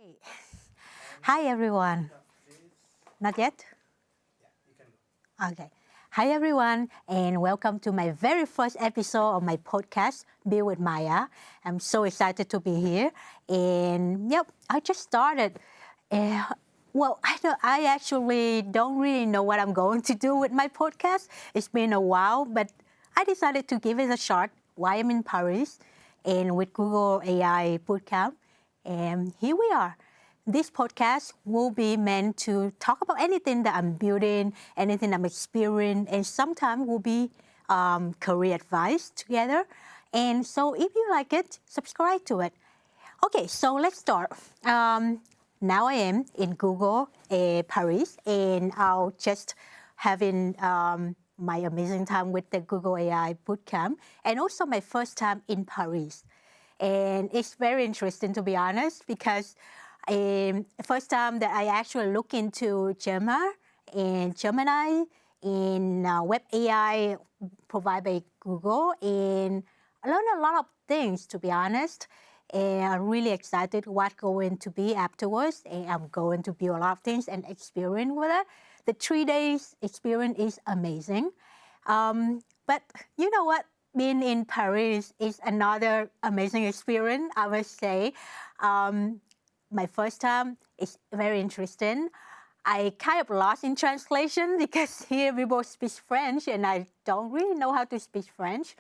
Hey. Hi everyone. Not yet? Okay. Hi everyone, and welcome to my very first episode of my podcast, Be with Maya. I'm so excited to be here, and yep, I just started. Uh, I actually don't really know what I'm going to do with my podcast. It's been a while, but I decided to give it a shot while I'm in Paris, and with Google AI Bootcamp, and here we are. This podcast will be meant to talk about anything that I'm building, anything I'm experiencing, and sometimes will be career advice together. And so if you like it, subscribe to it. Okay, so let's start. Now I am in Google Paris, and I'll just having my amazing time with the Google AI Bootcamp, and also my first time in Paris. And it's very interesting, to be honest, because first time that I actually look into Gemma and Gemini in web AI provided by Google, and I learned a lot of things, to be honest. And I'm really excited what going to be afterwards. And I'm going to build a lot of things and experience with it. The 3 days experience is amazing. But you know what? Being in Paris is another amazing experience, I must say. My first time is very interesting. I kind of lost in translation because here people speak French and I don't really know how to speak French.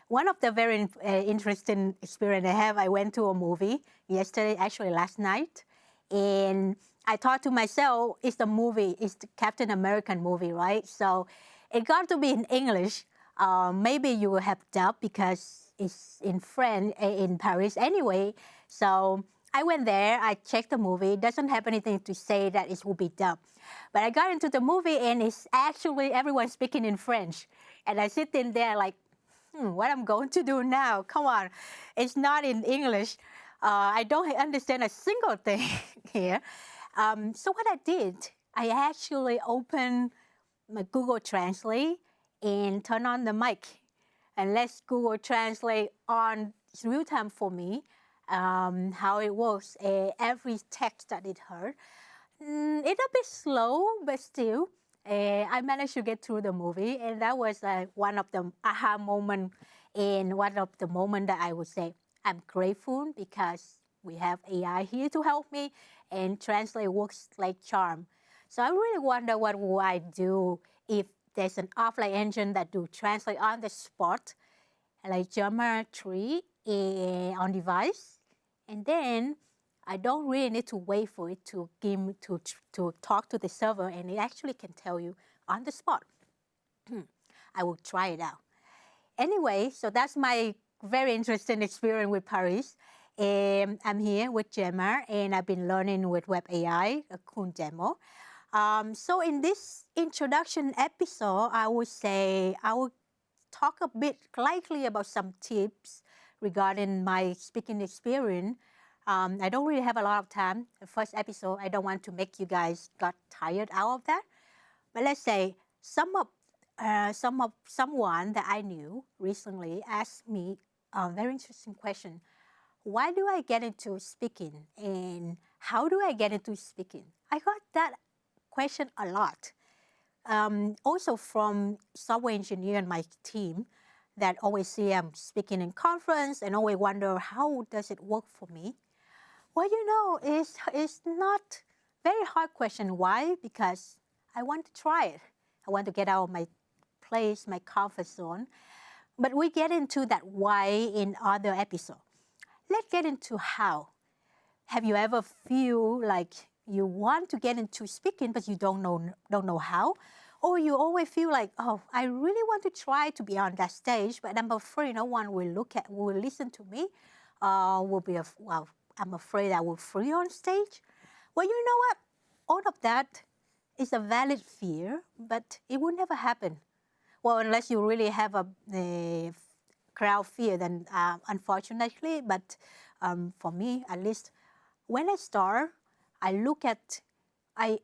One of the very interesting experience I have, I went to a movie yesterday, actually last night, and I thought to myself, it's the movie, it's the Captain American movie, right? So it got to be in English. Maybe you will have dub because it's in French, in Paris anyway. So I went there, I checked the movie. It doesn't have anything to say that it will be dubbed. But I got into the movie and it's actually everyone speaking in French. And I sit in there like, what I'm going to do now? Come on, it's not in English. I don't understand a single thing here. So what I did, I actually opened my Google Translate and turn on the mic and let Google Translate on real time for me how it works. Every text that it heard. It's a bit slow, but still, I managed to get through the movie, and that was one of the aha moment, and one of the moment that I would say I'm grateful because we have AI here to help me, and translate works like charm. So I really wonder what will I do if there's an offline engine that do translate on the spot, like Gemma 3 on device, and then I don't really need to wait for it to give me to talk to the server, and it actually can tell you on the spot. I will try it out. Anyway, so that's my very interesting experience with Paris. I'm here with Gemma, and I've been learning with Web AI, a cool demo. So in this introduction episode, I would say I will talk a bit lightly about some tips regarding my speaking experience. I don't really have a lot of time. The first episode, I don't want to make you guys got tired out of that. But let's say someone that I knew recently asked me a very interesting question. Why do I get into speaking, and how do I get into speaking? I got that question a lot. Also from software engineer in my team that always see I'm speaking in conference and always wonder how does it work for me. Well, it's not very hard question. Why? Because I want to try it. I want to get out of my place, my comfort zone. But we get into that why in other episode. Let's get into how. Have you ever feel like you want to get into speaking but you don't know how? Or you always feel like, oh, I really want to try to be on that stage, but I'm afraid no one will listen to me. I'm afraid I will free on stage. Well, you know what? All of that is a valid fear, but it will never happen. Well, unless you really have a crowd fear, then unfortunately, but for me, at least, when I start, I look at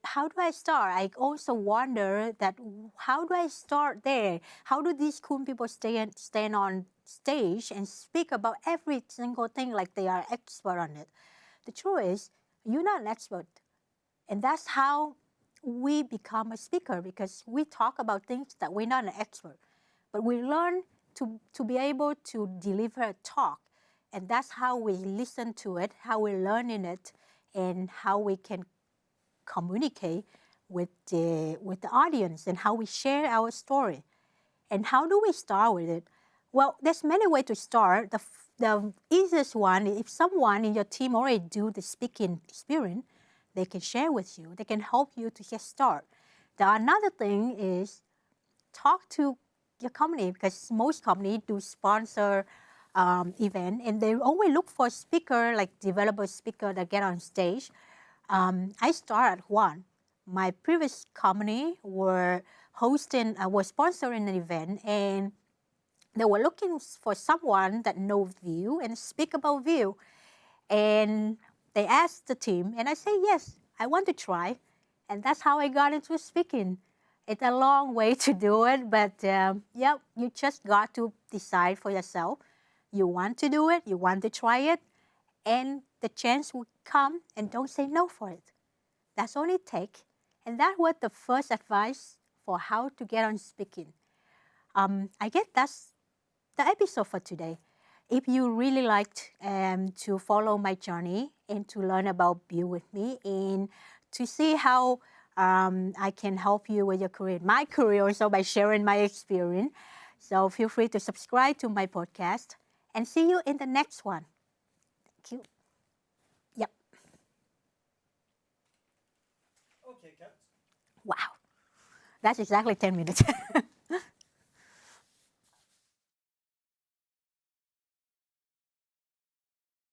how do I start? I also wonder that how do I start there? How do these cool people stand on stage and speak about every single thing like they are expert on it? The truth is, you're not an expert. And that's how we become a speaker, because we talk about things that we're not an expert. But we learn to be able to deliver a talk. And that's how we listen to it, how we learn in it, and how we can communicate with the audience, and how we share our story. And how do we start with it? Well, there's many ways to start. The easiest one, if someone in your team already do the speaking experience, they can share with you. They can help you to get started. The another thing is talk to your company, because most companies do sponsor event, and they always look for speaker, like developer speaker that get on stage. I started one. My previous company were sponsoring an event, and they were looking for someone that know Vue and speak about Vue. And they asked the team, and I say, yes, I want to try. And that's how I got into speaking. It's a long way to do it, but yeah, you just got to decide for yourself. You want to do it, you want to try it, and the chance will come, and don't say no for it. That's all it takes. And that was the first advice for how to get on speaking. I guess that's the episode for today. If you really liked to follow my journey and to learn about Build with me and to see how I can help you with your career, my career also by sharing my experience. So feel free to subscribe to my podcast and see you in the next one. Thank you. Yep. Okay, Kat. Wow. That's exactly 10 minutes.